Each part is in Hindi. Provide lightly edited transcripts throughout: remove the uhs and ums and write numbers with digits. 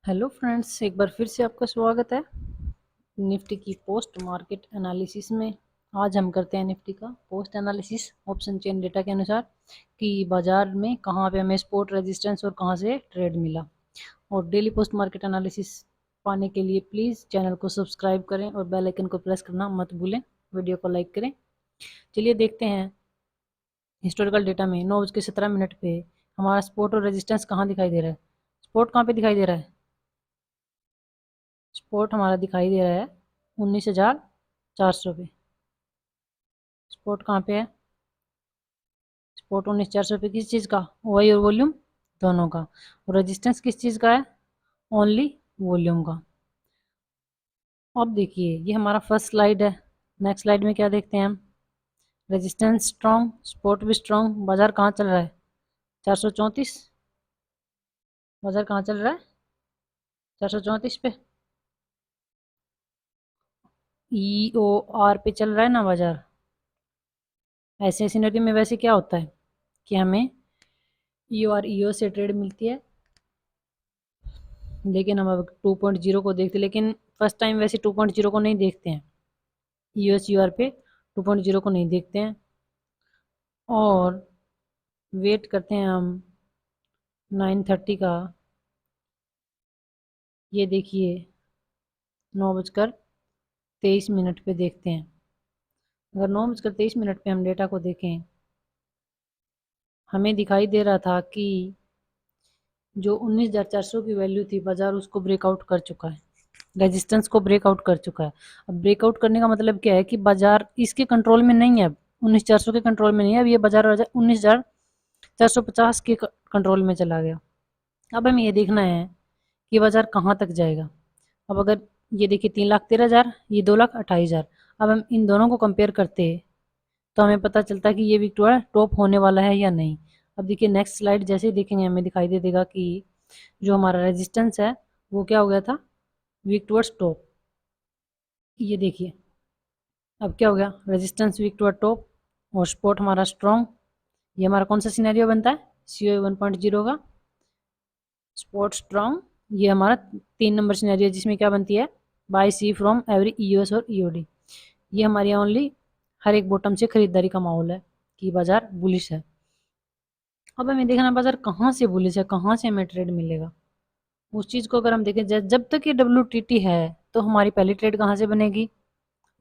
हेलो फ्रेंड्स, एक बार फिर से आपका स्वागत है निफ्टी की पोस्ट मार्केट एनालिसिस में। आज हम करते हैं निफ्टी का post analysis option chain data के अनुसार कि बाजार में कहाँ पे हमें सपोर्ट रेजिस्टेंस और कहाँ से ट्रेड मिला। और डेली पोस्ट मार्केट एनालिसिस पाने के लिए प्लीज़ चैनल को सब्सक्राइब करें और बेल आइकन को प्रेस करना मत भूलें। वीडियो को लाइक करें। चलिए देखते हैं हिस्टोरिकल डेटा में 9:17 पे हमारा सपोर्ट और रेजिस्टेंस कहाँ दिखाई दे रहा है। सपोर्ट कहाँ पे दिखाई दे रहा है? सपोर्ट हमारा दिखाई दे रहा है 19,400 पे। सपोर्ट कहाँ पे है? सपोर्ट 19,400 पे किस चीज़ का? वाई और वॉल्यूम दोनों का। और रेजिस्टेंस किस चीज़ का है? ओनली वॉल्यूम का। अब देखिए ये हमारा फर्स्ट स्लाइड है। नेक्स्ट स्लाइड में क्या देखते हैं हम? रेजिस्टेंस स्ट्रॉन्ग, सपोर्ट भी स्ट्रॉन्ग। बाजार कहाँ चल रहा है? 434। बाजार कहाँ चल रहा है? 434 पे। ई ओ आर पे चल रहा है ना बाजार। ऐसे सिनेरियो में वैसे क्या होता है कि हमें ई और ई ओ से ट्रेड मिलती है, लेकिन हम अब 2.0 को देखते हैं। लेकिन फर्स्ट टाइम वैसे 2.0 को नहीं देखते हैं, यूएस यूआर पे 2.0 को नहीं देखते हैं और वेट करते हैं हम 9:30 का। ये देखिए 9:23 पे देखते हैं। अगर 9:23 पे हम डेटा को देखें, हमें दिखाई दे रहा था कि जो 19,400 की वैल्यू थी बाजार उसको ब्रेकआउट कर चुका है, रेजिस्टेंस को ब्रेकआउट कर चुका है। अब ब्रेकआउट करने का मतलब क्या है कि बाजार इसके कंट्रोल में नहीं है, अब 19,400 के कंट्रोल में नहीं है। अब ये बाजार 19,450 के कंट्रोल में चला गया। अब हमें ये देखना है कि बाजार कहाँ तक जाएगा। अब अगर ये देखिए 3,13,000, ये 2,28,000। अब हम इन दोनों को कंपेयर करते हैं तो हमें पता चलता है कि ये विक्टोरिया टॉप होने वाला है या नहीं। अब देखिए नेक्स्ट स्लाइड जैसे ही देखेंगे हमें दिखाई दे देगा कि जो हमारा रेजिस्टेंस है वो क्या हो गया था? Weak towards top. ये देखिए अब क्या हो गया? रेजिस्टेंस वीक टुवर्ड टॉप और सपोर्ट हमारा स्ट्रॉन्ग। ये हमारा कौन सा सिनेरियो बनता है? सीओ 1.0 का सपोर्ट स्ट्रॉन्ग। ये हमारा 3 नंबर सिनेरियो जिसमें क्या बनती है? By C from every EOS और ईओडी। ये हमारी ओनली हर एक बॉटम से खरीदारी का माहौल है कि बाजार बुलिश है। अब हमें देखना बाजार कहाँ से बुलिश है, कहाँ से हमें ट्रेड मिलेगा। उस चीज़ को अगर हम देखें, जब तक ये WTT है तो हमारी पहली ट्रेड कहाँ से बनेगी?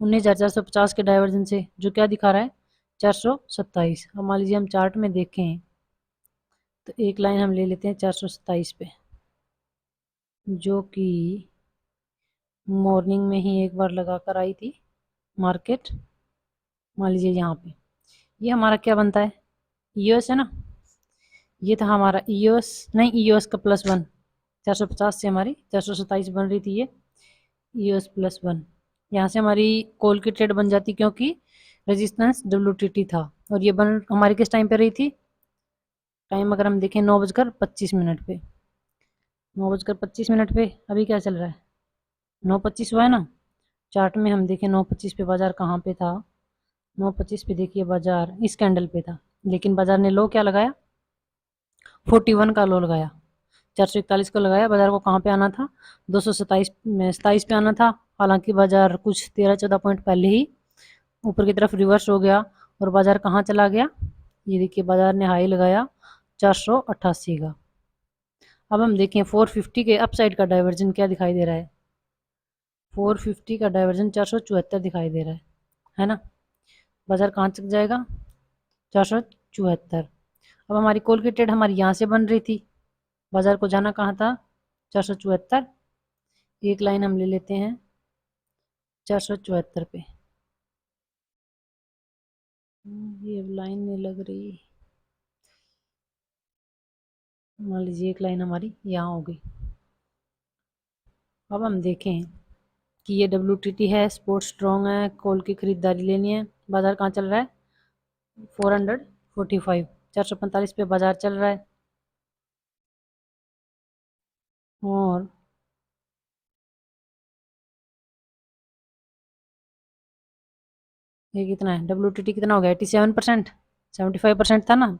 19,450 के डाइवर्जन से, जो क्या दिखा रहा है? 427। अब मान लीजिए हम चार्ट में देखें तो एक लाइन हम ले लेते हैं 427 पे, जो कि मॉर्निंग में ही एक बार लगा कर आई थी मार्केट। मान लीजिए यहाँ पे ये हमारा क्या बनता है? ईओएस है ना। ये था हमारा ईओएस, नहीं ईओएस का +1। 450 से हमारी 427 बन रही थी ये ईओएस +1। यहाँ से हमारी कॉल की ट्रेड बन जाती क्योंकि रेजिस्टेंस WTT था। और ये बन हमारी किस टाइम पे रही थी? टाइम अगर हम देखें 9:25 पे। 9:25 पे अभी क्या चल रहा है? 9:25 हुआ है ना। चार्ट में हम देखें 9:25 पे बाजार कहाँ पे था? 9:25 पे देखिए बाजार इस कैंडल पे था, लेकिन बाजार ने लो क्या लगाया? 41 का लो लगाया। 441 को लगाया। बाजार को कहाँ पे आना था? 227 पे आना था। हालांकि बाजार कुछ 13-14 पॉइंट पहले ही ऊपर की तरफ रिवर्स हो गया और बाजार कहाँ चला गया? ये देखिए बाजार ने हाई लगाया 488 का। अब हम देखें 450 के अपसाइड का डाइवर्जन क्या दिखाई दे रहा है? 450 का डाइवर्जन 474 दिखाई दे रहा है ना। बाजार कहाँ तक जाएगा? 474। अब हमारी कॉल की ट्रेड हमारी यहाँ से बन रही थी, बाजार को जाना कहाँ था? 474। एक लाइन हम ले लेते हैं 474 पे। ये लाइन नहीं लग रही, मान लीजिए एक लाइन हमारी यहाँ हो गई। अब हम देखें कि ये WTT है, सपोर्ट स्ट्रॉन्ग है, कॉल की खरीदारी लेनी है। बाजार कहाँ चल रहा है? 445, 445 पे बाजार चल रहा है। और ये कितना है? WTT कितना हो गया? 87%। 75% था ना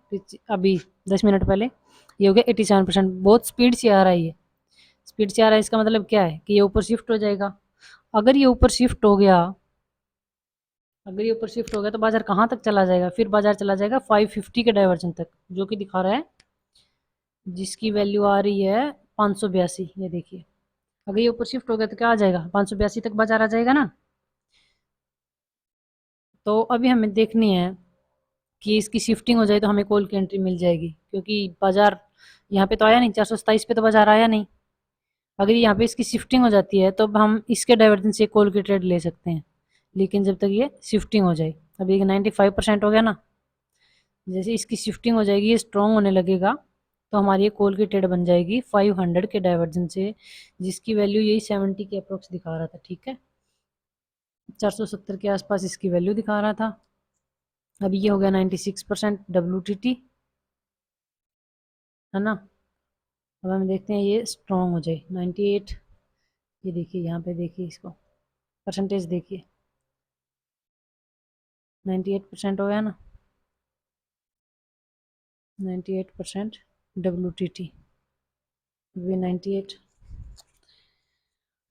अभी 10 मिनट पहले, ये हो गया 87%। बहुत स्पीड से आ रहा है ये, स्पीड से आ रहा है, इसका मतलब क्या है कि ये ऊपर शिफ्ट हो जाएगा। अगर ये ऊपर शिफ्ट हो गया, अगर ये ऊपर शिफ्ट हो गया तो बाजार कहाँ तक चला जाएगा, फिर बाजार चला जाएगा 550 के डाइवर्जन तक, जो कि दिखा रहा है, जिसकी वैल्यू आ रही है 582। ये देखिए, अगर ये ऊपर शिफ्ट हो गया तो क्या आ जाएगा, 582 तक बाजार आ जाएगा ना। तो अभी हमें देखनी है कि इसकी शिफ्टिंग हो जाए तो हमें कॉल की एंट्री मिल जाएगी, क्योंकि बाजार यहाँ पे तो आया नहीं, 427 पे तो बाजार आया नहीं। अगर यहाँ पे इसकी शिफ्टिंग हो जाती है तो हम इसके डाइवर्जन से कॉल की ट्रेड ले सकते हैं, लेकिन जब तक ये शिफ्टिंग हो जाए। अभी 95% हो गया ना, जैसे इसकी शिफ्टिंग हो जाएगी, ये स्ट्रॉन्ग होने लगेगा, तो हमारी ये कॉल की ट्रेड बन जाएगी 500 के डाइवर्जन से, जिसकी वैल्यू यही 70 के अप्रोक्स दिखा रहा था। ठीक है, 470 के आसपास इसकी वैल्यू दिखा रहा था। अभी ये हो गया 96% WTT, है ना। अब हम देखते हैं ये स्ट्रॉन्ग हो जाए 98। ये देखिए, यहाँ पे देखिए, इसको परसेंटेज देखिए, 98% हो गया ना, 98% WTT। वे 98,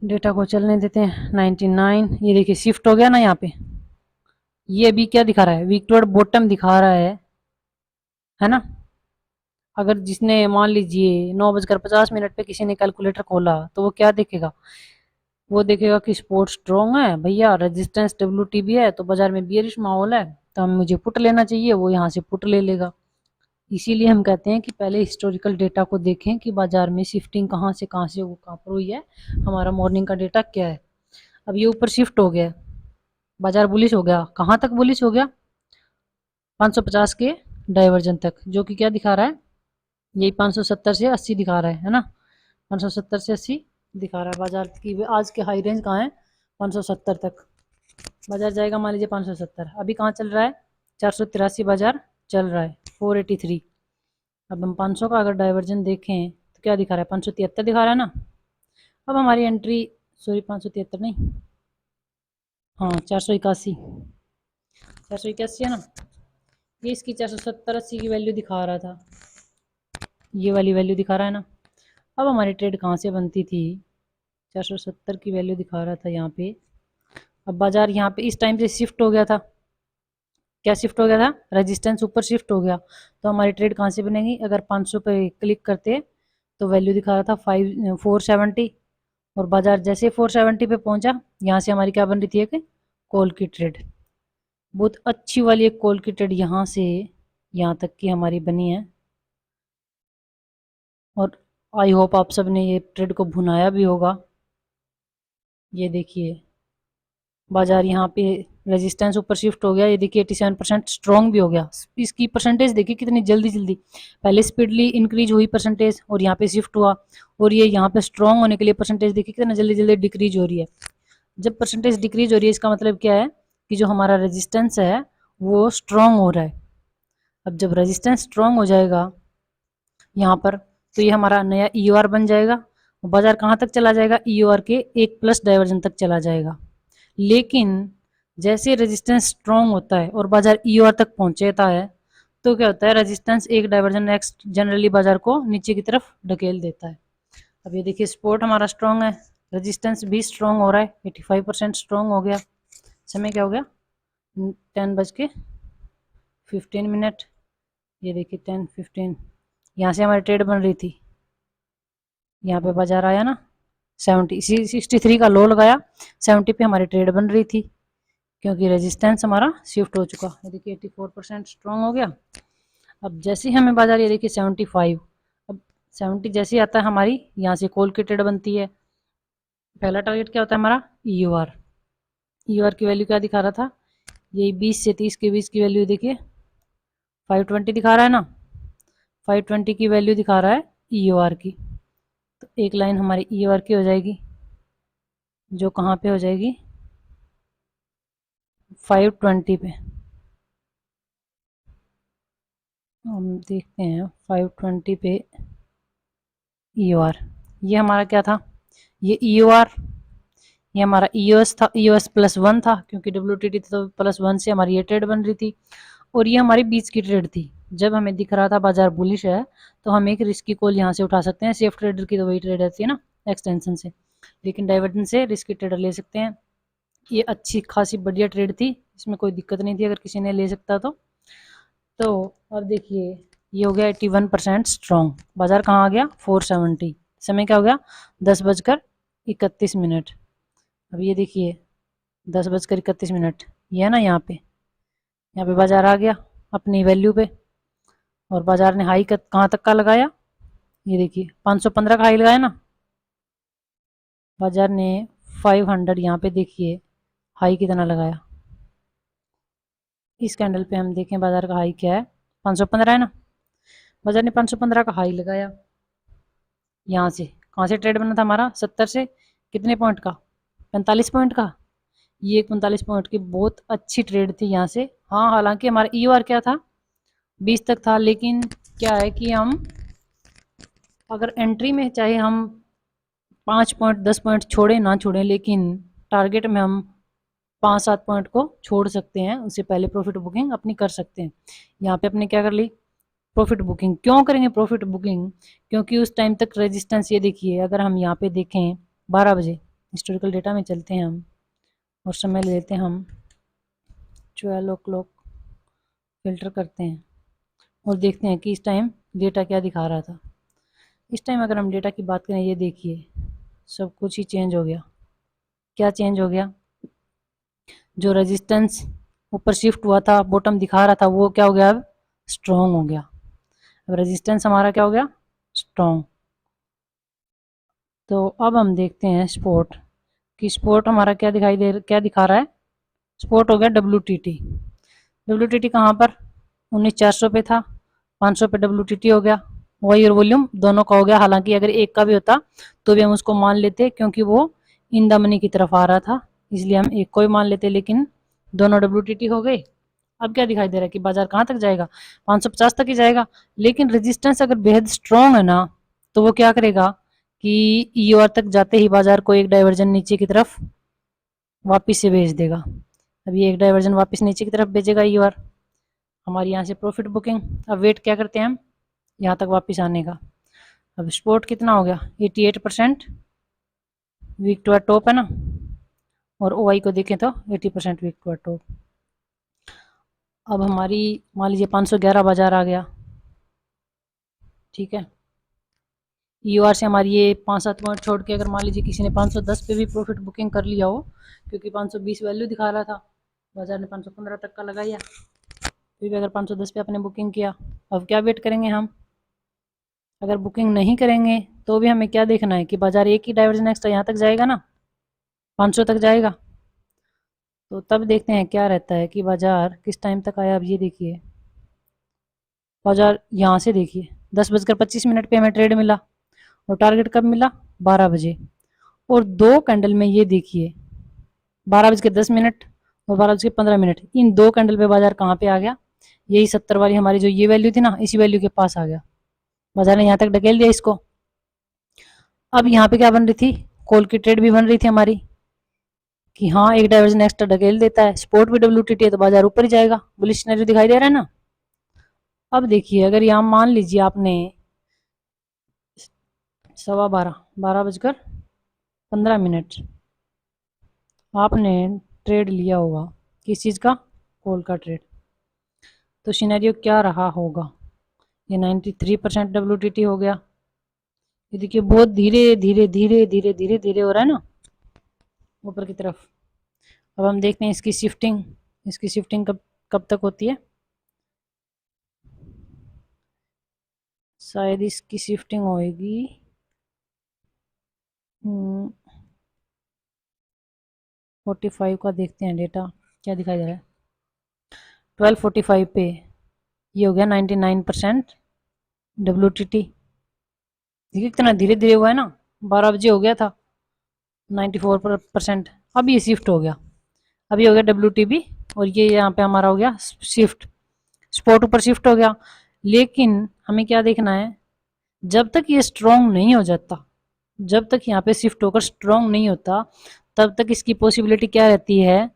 डेटा को चलने देते हैं 99। ये देखिए शिफ्ट हो गया ना यहाँ पे, ये अभी क्या दिखा रहा है, वीक टुवर्ड बॉटम दिखा रहा है ना। अगर जिसने मान लीजिए 9:50 पे किसी ने कैलकुलेटर खोला तो वो क्या देखेगा, वो देखेगा कि स्पोर्ट स्ट्रॉन्ग है भैया, रेजिस्टेंस WTB है, तो बाजार में बियरिश माहौल है, तो हम मुझे पुट लेना चाहिए, वो यहाँ से पुट ले लेगा। इसीलिए हम कहते हैं कि पहले हिस्टोरिकल डेटा को देखें कि बाजार में शिफ्टिंग कहाँ से वो कहाँ पर हुई है, हमारा मॉर्निंग का डेटा क्या है। अब ये ऊपर शिफ्ट हो गया, बाजार बुलिश हो गया, कहाँ तक बुलिश हो गया, 550 के डाइवर्जन तक, जो कि क्या दिखा रहा है, यही 570 से 80 दिखा रहा है ना। 570 से 80 दिखा रहा है बाजार की आज के हाई रेंज कहाँ है, 570 तक बाजार जाएगा। मान लीजिए 570, अभी कहाँ चल रहा है, 483 बाजार चल रहा है, 483। अब हम 500 का अगर डाइवर्जन देखें तो क्या दिखा रहा है, 573 दिखा रहा है ना। अब हमारी एंट्री, सॉरी 573 नहीं, हाँ 481, 481 है ना। ये इसकी 470-80 की वैल्यू दिखा रहा था, ये वाली वैल्यू दिखा रहा है ना। अब हमारी ट्रेड कहाँ से बनती थी, 470 की वैल्यू दिखा रहा था यहाँ पे। अब बाजार यहाँ पे इस टाइम से शिफ्ट हो गया था, क्या शिफ्ट हो गया था, रेजिस्टेंस ऊपर शिफ्ट हो गया, तो हमारी ट्रेड कहाँ से बनेगी, अगर 500 पे क्लिक करते तो वैल्यू दिखा रहा था 470, और बाजार जैसे 470 पे पहुंचा, यहाँ से हमारी क्या बन रही थी, एक कॉल की ट्रेड, बहुत अच्छी वाली एक कॉल की ट्रेड यहाँ से यहाँ तक की हमारी बनी है। और आई होप आप सब ने ये ट्रेड को भुनाया भी होगा। ये देखिए बाजार यहाँ पे रेजिस्टेंस ऊपर शिफ्ट हो गया, ये देखिए 87% स्ट्रॉन्ग भी हो गया। इसकी परसेंटेज देखिए कितनी जल्दी जल्दी, पहले स्पीडली इंक्रीज हुई परसेंटेज और यहाँ पे शिफ्ट हुआ, और ये यहाँ पे स्ट्रॉन्ग होने के लिए परसेंटेज देखिए कितना जल्दी जल्दी डिक्रीज हो रही है। जब परसेंटेज डिक्रीज हो रही है इसका मतलब क्या है कि जो हमारा रेजिस्टेंस है वो स्ट्रॉन्ग हो रहा है। अब जब रेजिस्टेंस स्ट्रॉन्ग हो जाएगा यहाँ पर, तो ये हमारा नया EOR बन जाएगा, बाजार कहाँ तक चला जाएगा, EOR के 1+ डाइवर्जन तक चला जाएगा। लेकिन जैसे रेजिस्टेंस स्ट्रॉन्ग होता है और बाजार EOR तक पहुंचता है तो क्या होता है, रेजिस्टेंस एक डाइवर्जन नेक्स्ट जनरली बाजार को नीचे की तरफ ढकेल देता है। अब ये देखिए सपोर्ट हमारा स्ट्रॉन्ग है, रेजिस्टेंस भी स्ट्रॉन्ग हो रहा है, 85% स्ट्रॉन्ग हो गया। समय क्या हो गया, 10:15। ये देखिए 10:15, यहाँ से हमारी ट्रेड बन रही थी, यहाँ पे बाजार आया ना 63 का लो लगाया, 70 पे हमारी ट्रेड बन रही थी, क्योंकि रेजिस्टेंस हमारा शिफ्ट हो चुका। ये देखिए 84% स्ट्रॉन्ग हो गया। अब जैसे ही हमें बाजार, ये देखिए 75, अब 70 जैसे ही आता है हमारी यहाँ से कॉल की ट्रेड बनती है। पहला टारगेट क्या होता है हमारा, EOR की वैल्यू क्या दिखा रहा था, यही 20 से 30 के बीच की वैल्यू देखिए 520 दिखा रहा है ना, 520 की वैल्यू दिखा रहा है EOR की। तो एक लाइन हमारी EOR की हो जाएगी, जो कहाँ पे हो जाएगी, 520 पे। हम देखते हैं 520 पे EOR, ये हमारा क्या था, ये EOR, ये हमारा EOS था, EOS +1 था, क्योंकि WTT तो +1 से हमारी ये ट्रेड बन रही थी, और ये हमारी बीच की ट्रेड थी। जब हमें दिख रहा था बाजार बुलिश है तो हम एक रिस्की कॉल यहाँ से उठा सकते हैं, सेफ ट्रेडर की तो वही ट्रेड रहती है ना, एक्सटेंशन से, लेकिन डाइवर्जेंस से रिस्की ट्रेडर ले सकते हैं। ये अच्छी खासी बढ़िया ट्रेड थी, इसमें कोई दिक्कत नहीं थी अगर किसी ने ले सकता तो अब देखिए ये हो गया 81% स्ट्रॉन्ग। बाजार कहाँ आ गया 470। समय क्या हो गया 10:31। अब ये देखिए 10:31, ये है ना, यहाँ पे बाजार आ गया अपनी वैल्यू पे, और बाजार ने हाई कहाँ तक का लगाया, ये देखिए 515 का हाई लगाया ना बाजार ने। 500 यहाँ पे देखिए हाई कितना लगाया, इस कैंडल पे हम देखें बाजार का हाई क्या है, 515 है ना। बाजार ने 515 का हाई लगाया, यहाँ से कहाँ से ट्रेड बना था हमारा 70 से, कितने पॉइंट का 45 पॉइंट का। ये 45 पॉइंट की बहुत अच्छी ट्रेड थी यहाँ से। हाँ, हालांकि हमारा EOR क्या था 20 तक था, लेकिन क्या है कि हम अगर एंट्री में चाहे हम 5 पॉइंट 10 पॉइंट छोड़े ना छोड़ें, लेकिन टारगेट में हम 5-7 पॉइंट को छोड़ सकते हैं, उससे पहले प्रॉफिट बुकिंग अपनी कर सकते हैं। यहाँ पे अपने क्या कर ली प्रॉफिट बुकिंग। क्यों करेंगे प्रॉफिट बुकिंग, क्योंकि उस टाइम तक रेजिस्टेंस, ये देखिए अगर हम यहाँ पे देखें 12 बजे हिस्टोरिकल डेटा में चलते हैं हम, और समय ले लेते हैं हम 12 o'clock, फिल्टर करते हैं और देखते हैं कि इस टाइम डेटा क्या दिखा रहा था। इस टाइम अगर हम डेटा की बात करें, ये देखिए सब कुछ ही चेंज हो गया। क्या चेंज हो गया, जो रेजिस्टेंस ऊपर शिफ्ट हुआ था बॉटम दिखा रहा था, वो क्या हो गया अब स्ट्रॉन्ग हो गया। अब रेजिस्टेंस हमारा क्या हो गया स्ट्रॉन्ग। तो अब हम देखते हैं स्पोर्ट कि स्पोर्ट हमारा क्या दिखा रहा है। स्पोर्ट हो गया WTT कहाँ पर 19,400 पे था, 500 पे WTT हो गया। वही और वॉल्यूम दोनों का हो गया, हालांकि अगर एक का भी होता तो भी हम उसको मान लेते, क्योंकि वो इन द मनी की तरफ आ रहा था, इसलिए हम एक को ही मान लेते, लेकिन दोनों WTT हो गए। अब क्या दिखाई दे रहा है कि बाजार कहाँ तक जाएगा 550 तक ही जाएगा, लेकिन रेजिस्टेंस अगर बेहद स्ट्रॉन्ग है ना, तो वो क्या करेगा कि EOR तक जाते ही बाजार को एक डाइवर्जन नीचे की तरफ वापिस से भेज देगा। अब ये एक डाइवर्जन वापस नीचे की तरफ भेजेगा EOR, हमारी यहाँ से प्रॉफिट बुकिंग। अब वेट क्या करते हैं हम यहाँ तक वापस आने का। अब स्पोर्ट कितना हो गया 88%, वीक टू टॉप है ना, और OI को देखें तो 80% वीक टू टॉप। अब हमारी मान लीजिए 511 बाजार आ गया, ठीक है। EOR से हमारी ये 5-7 पॉइंट छोड़ के अगर मान लीजिए किसी ने 510 पे भी प्रॉफिट बुकिंग कर लिया हो, क्योंकि 520 वैल्यू दिखा रहा था, बाजार ने 515 तक का लगाया, फिर भी अगर 510 पे आपने बुकिंग किया, अब क्या वेट करेंगे हम। अगर बुकिंग नहीं करेंगे तो भी हमें क्या देखना है कि बाजार एक ही डाइवर्जन एक्स्ट्रा यहाँ तक जाएगा ना, 500 तक जाएगा। तो तब देखते हैं क्या रहता है कि बाजार किस टाइम तक आया। अब ये देखिए बाजार यहाँ से देखिए 10:25 पे हमें ट्रेड मिला, और टारगेट कब मिला 12 बजे, और 2 कैंडल में ये देखिए 12:10 और 12:15, इन 2 कैंडल पे बाजार कहाँ पे आ गया, यही 70 वाली हमारी जो ये वैल्यू थी ना, इसी वैल्यू के पास आ गया। बाजार ने यहाँ तक ढकेल दिया इसको। अब यहाँ पे क्या बन रही थी, कॉल की ट्रेड भी बन रही थी हमारी कि हाँ एक डाइवर्जन एक्स्ट्रा ढकेल देता है, स्पोर्ट भी WTT है तो बाजार ऊपर ही जाएगा, बुलिश सिनेरियो दिखाई दे रहा है ना। अब देखिए अगर यहाँ मान लीजिए आपने 12:15 आपने ट्रेड लिया होगा, किस चीज़ का, कॉल का ट्रेड, तो सिनेरियो क्या रहा होगा, ये 93% WTT हो गया। ये देखिए बहुत धीरे धीरे धीरे धीरे धीरे धीरे हो रहा है ना ऊपर की तरफ। अब हम देखते हैं इसकी शिफ्टिंग कब कब तक होती है। शायद इसकी शिफ्टिंग होएगी 45 का, देखते हैं डेटा क्या दिखाई दे रहा है। 12:45 पे ये हो गया 99% WTT। देखिए कितना धीरे धीरे हुआ है ना, 12 बजे हो गया था 94%। अब ये शिफ्ट हो गया, अब ये हो गया WTB, और ये यहाँ पे हमारा हो गया शिफ्ट, स्पॉट ऊपर शिफ्ट हो गया। लेकिन हमें क्या देखना है, जब तक ये स्ट्रॉन्ग नहीं हो जाता, जब तक यहाँ पे शिफ्ट होकर स्ट्रॉन्ग नहीं होता, तब तक इसकी पॉसिबिलिटी क्या रहती है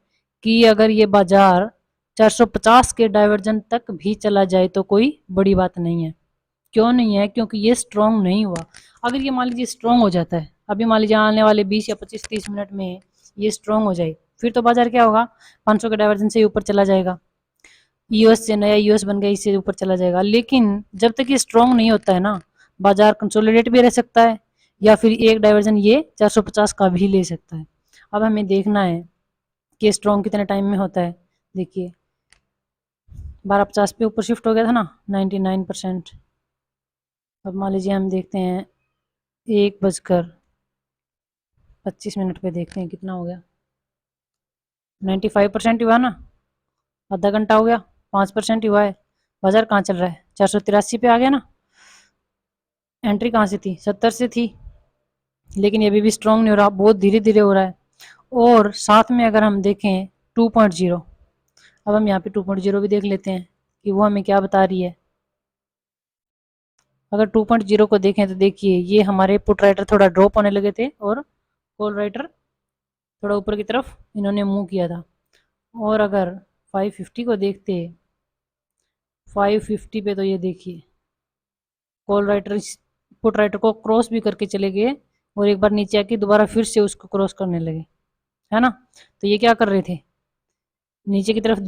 कि अगर ये बाजार 450 के डाइवर्जन तक भी चला जाए तो कोई बड़ी बात नहीं है। क्यों नहीं है, क्योंकि ये स्ट्रॉन्ग नहीं हुआ। अगर ये मान लीजिए स्ट्रॉन्ग हो जाता है, अभी मान लीजिए आने वाले 20 या 25-30 मिनट में ये स्ट्रॉन्ग हो जाए, फिर तो बाजार क्या होगा, 500 के डाइवर्जन से ऊपर चला जाएगा, यूएस से नया यूएस बन गया, इससे ऊपर चला जाएगा। लेकिन जब तक ये स्ट्रॉन्ग नहीं होता है ना, बाजार कंसोलिडेट भी रह सकता है, या फिर एक डाइवर्जन ये 450 का भी ले सकता है। अब हमें देखना है कि स्ट्रॉन्ग कितने टाइम में होता है। देखिए 1250 पे ऊपर शिफ्ट हो गया था ना 99%। अब मान लीजिए हम देखते हैं 1:25 पे देखते हैं कितना हो गया, 95% हुआ ना, आधा घंटा हो गया, 5% हुआ है। बाजार कहाँ चल रहा है, 483 पे आ गया ना। एंट्री कहाँ से थी, 70 से थी, लेकिन ये अभी भी स्ट्रॉन्ग नहीं हो रहा, बहुत धीरे धीरे हो रहा है। और साथ में अगर हम देखें 2.0, अब हम यहाँ पे 2.0 भी देख लेते हैं कि वो हमें क्या बता रही है। अगर 2.0 को देखें तो देखिए ये हमारे पुट राइटर थोड़ा ड्रॉप होने लगे थे और कॉल राइटर थोड़ा ऊपर की तरफ इन्होंने मूव किया था। और अगर 550 को देखते, 550 पे तो ये देखिए कॉल राइटर पुट राइटर को क्रॉस भी करके चले गए और एक बार नीचे आके दोबारा फिर से उसको क्रॉस करने लगे, है ना। तो ये क्या कर रहे थे, नीचे की तरफ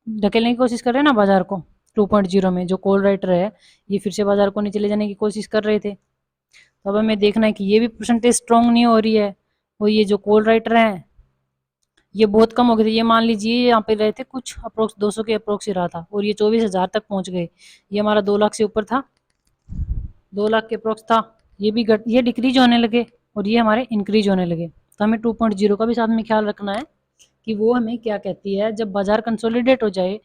धकेलने की कोशिश कर रहे हैं ना बाजार को। 2.0 में जो कॉल राइटर है ये फिर से बाजार को नीचे ले जाने की कोशिश कर रहे थे। तो अब हमें देखना है कि ये भी परसेंटेज स्ट्रॉन्ग नहीं हो रही है, और ये जो कॉल राइटर है ये बहुत कम हो गए थे। ये मान लीजिए यहाँ पे रहे थे कुछ अप्रोक्स 200 के अप्रोक्स ही रहा था, और ये 24,000 तक पहुंच गए। ये हमारा 2 लाख से ऊपर था, 2 लाख के अप्रोक्स था, ये भी ये डिक्रीज होने लगे और ये हमारे इंक्रीज होने लगे। तो हमें 2.0 का भी साथ में ख्याल रखना है कि वो हमें क्या कहती है। जब बाजार कंसोलिडेट हो जाए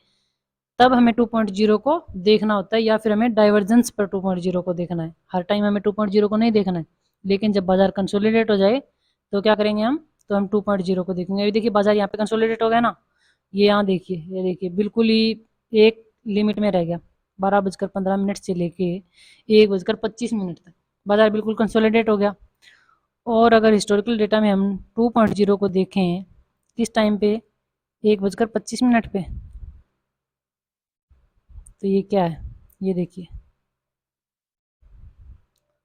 तब हमें 2.0 को देखना होता है, या फिर हमें डाइवर्जेंस पर 2.0 को देखना है। हर टाइम हमें 2.0 को नहीं देखना है, लेकिन जब बाजार कंसोलिडेट हो जाए तो क्या करेंगे हम, तो हम 2.0 को देखेंगे। अभी देखिए बाजार यहाँ पे कंसोलिडेट हो गया ना, ये यहाँ देखिए, ये देखिए बिल्कुल ही एक लिमिट में रह गया। 12:15 से लेके 1:25 तक बाजार बिल्कुल कंसोलिडेट हो गया। और अगर हिस्टोरिकल डेटा में हम 2.0 को देखें किस टाइम पे, 1:25 पे, तो ये क्या है, ये देखिए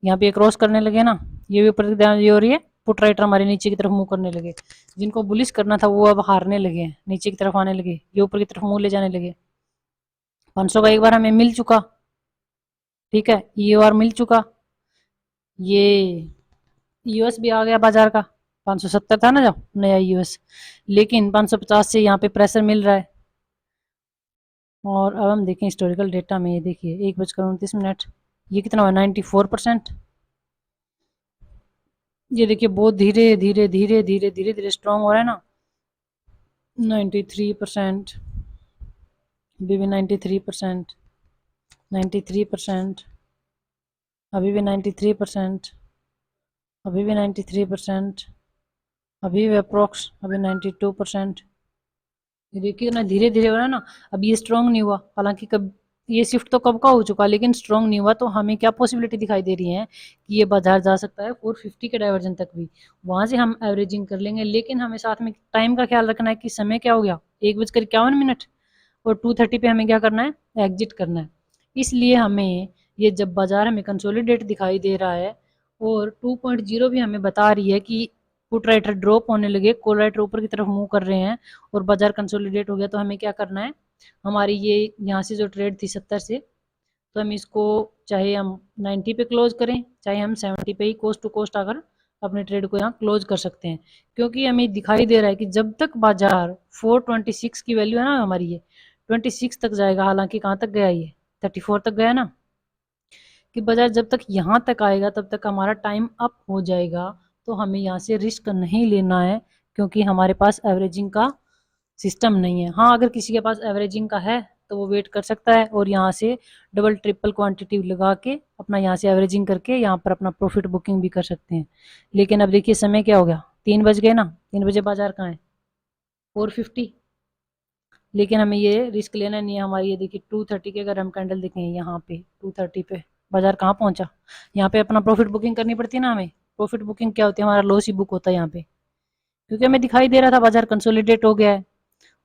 यहाँ पे क्रॉस करने लगे ना, ये भी ऊपर ये हो रही है, पुट राइटर हमारे नीचे की तरफ मूव करने लगे। जिनको बुलिश करना था वो अब हारने लगे हैं, नीचे की तरफ आने लगे, ये ऊपर की तरफ मुंह ले जाने लगे। 500 का एक बार हमें मिल चुका, ठीक है, ये बार मिल चुका, ये यूएस भी आ गया बाजार का, 570 था ना जब नया यूएस, लेकिन 550 से यहाँ पे प्रेशर मिल रहा है। और अब हम देखें हिस्टोरिकल डेटा में, ये देखिए 1:29, ये कितना हुआ, 94%। ये देखिए बहुत धीरे धीरे धीरे धीरे धीरे धीरे स्ट्रॉन्ग हो रहा है ना, 93%, अभी भी 93%, 93%, अभी भी 93%, अभी भी 93%, अभी भी अप्रोक्स अभी 92%। ये देखिए ना धीरे धीरे हो रहा है ना। अब ये स्ट्रॉन्ग नहीं हुआ, हालांकि कब ये शिफ्ट तो कब का हो चुका, लेकिन स्ट्रॉन्ग नहीं हुआ। तो हमें क्या पॉसिबिलिटी दिखाई दे रही है कि ये बाजार जा सकता है 450 के डाइवर्जन तक भी, वहां से हम एवरेजिंग कर लेंगे। लेकिन हमें साथ में टाइम का ख्याल रखना है कि समय क्या हो गया, 1:51, और 2:30 पे हमें क्या करना है, एग्जिट करना है। इसलिए हमें ये जब बाजार हमें कंसोलिडेट दिखाई दे रहा है और 2.0 भी हमें बता रही है कि पुट राइटर ड्रॉप होने लगे, कॉल राइटर ऊपर की तरफ मूव कर रहे हैं और बाजार कंसोलिडेट हो गया, तो हमें क्या करना है, हमारी ये यहाँ से जो ट्रेड थी 70 से, तो हम इसको चाहे हम 90 पे क्लोज करें, चाहे हम 70 पे ही कोस्ट टू कोस्ट आकर अपने ट्रेड को यहाँ क्लोज कर सकते हैं। क्योंकि हमें दिखाई दे रहा है कि जब तक बाजार 426 की वैल्यू है ना हमारी, ये 26 तक जाएगा। हालांकि कहाँ तक गया, ये 34 तक गया ना, कि बाजार जब तक यहाँ तक आएगा तब तक हमारा टाइम अप हो जाएगा। तो हमें यहाँ से रिस्क नहीं लेना है, क्योंकि हमारे पास एवरेजिंग का सिस्टम नहीं है। हाँ अगर किसी के पास एवरेजिंग का है तो वो वेट कर सकता है और यहाँ से डबल ट्रिपल क्वांटिटी लगा के अपना यहाँ से एवरेजिंग करके यहाँ पर अपना प्रॉफिट बुकिंग भी कर सकते हैं। लेकिन अब देखिए समय क्या हो गया, 3 बज गए ना, 3 बजे बाजार कहाँ है, 450। लेकिन हमें ये रिस्क लेना नहीं है। हमारी ये देखिए 230 के अगर हम कैंडल देखें यहाँ पे 230 पे बाजार कहाँ पहुंचा, यहाँ पे अपना प्रॉफिट बुकिंग करनी पड़ती है ना हमें। प्रॉफिट बुकिंग क्या होती है, हमारा लॉस ही बुक होता है यहाँ पे, क्योंकि हमें दिखाई दे रहा था बाजार कंसोलिडेट हो गया है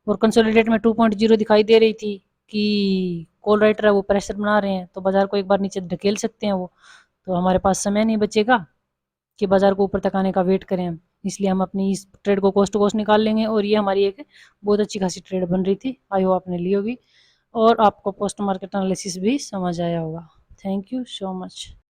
और कंसोलिडेट में 2.0 दिखाई दे रही थी कि कॉल राइटर है वो प्रेशर बना रहे हैं, तो बाजार को एक बार नीचे ढकेल सकते हैं वो। तो हमारे पास समय नहीं बचेगा, कि बाजार को ऊपर तक आने का वेट करें हम, इसलिए हम अपनी इस ट्रेड को कोस्ट टू कोस्ट निकाल लेंगे। और ये हमारी एक बहुत अच्छी खासी ट्रेड बन रही थी, आई होप आपने ली होगी और आपको पोस्ट मार्केट एनालिसिस भी समझ आया होगा। Thank you so much.